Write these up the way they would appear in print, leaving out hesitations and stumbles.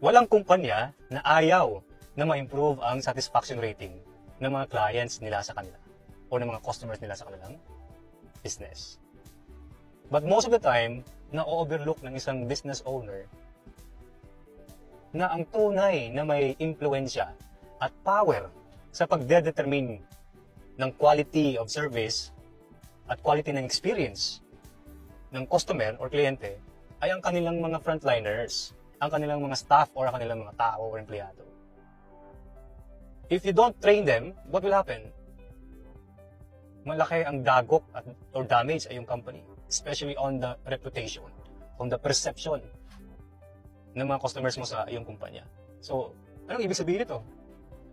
Walang kumpanya na ayaw na ma-improve ang satisfaction rating ng mga clients nila sa kanila o ng mga customers nila sa kanilang business. But most of the time, na-overlook ng isang business owner na ang tunay na may impluensya at power sa pagdedetermine ng quality of service at quality ng experience ng customer or kliyente ay ang kanilang mga frontliners, ang kanilang mga staff or ang kanilang mga tao o empleyado. If you don't train them, what will happen? Malaki ang dagok or damage ay yung company, especially on the reputation, on the perception ng mga customers mo sa iyong kumpanya. So, anong ibig sabihin nito?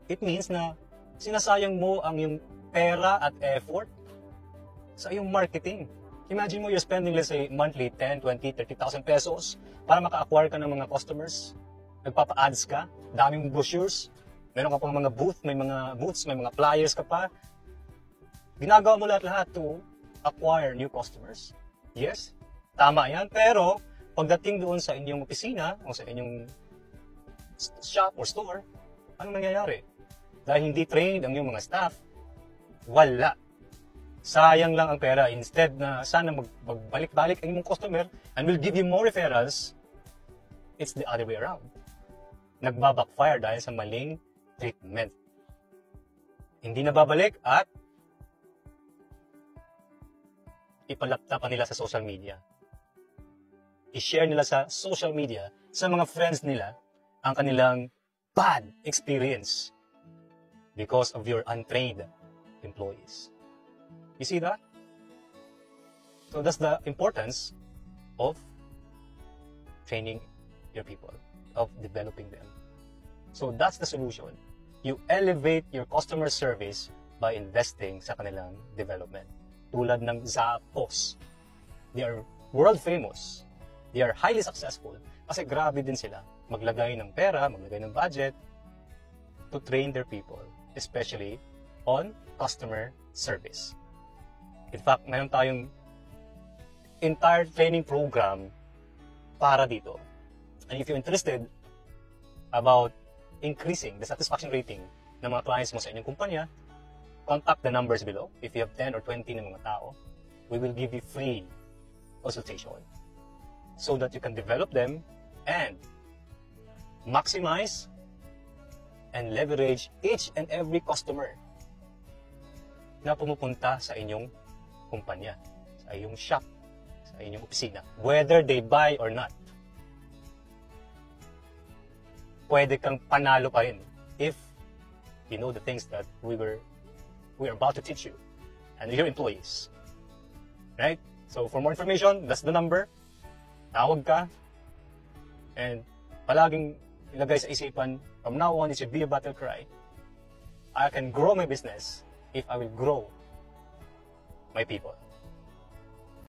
It means na sinasayang mo ang iyong pera at effort sa iyong marketing. Imagine mo you're spending, let's say, monthly 10, 20, 30,000 pesos para maka-acquire ka ng mga customers. Nagpapa-ads ka, daming brochures, meron ka pang mga booths, may mga flyers ka pa. Ginagawa mo lahat-lahat to acquire new customers. Yes, tama yan. Pero, pagdating doon sa inyong opisina o sa inyong shop or store, anong nangyayari? Dahil hindi trained ang inyong mga staff, wala. Sayang lang ang pera. Instead na sana magbalik-balik ang inyong customer and will give you more referrals, it's the other way around. Nagbabackfire dahil sa maling treatment. Hindi na babalik at ipalapta pa nila sa social media. I-share nila sa social media, sa mga friends nila, ang kanilang bad experience because of your untrained employees. You see that? So that's the importance of training your people, of developing them. So that's the solution. You elevate your customer service by investing sa kanilang development. Tulad ng Zappos. They are world famous. They are highly successful kasi grabe din sila maglagay ng pera, maglagay ng budget to train their people, especially on customer service. In fact, mayroon tayong entire training program para dito. And if you're interested about increasing the satisfaction rating ng mga clients mo sa inyong kumpanya, contact the numbers below. If you have 10 or 20 ng mga tao, we will give you free consultation so that you can develop them and maximize and leverage each and every customer na pumupunta sa inyong kumpanya, sa iyong shop, sa inyong opisina, whether they buy or not. Pwede kang panalo pa rin if you know the things that we're about to teach you and your employees. Right? So for more information, that's the number. Tawag ka and palaging ilagay sa isipan, from now on, it should be a battle cry. I can grow my business if I will grow my people.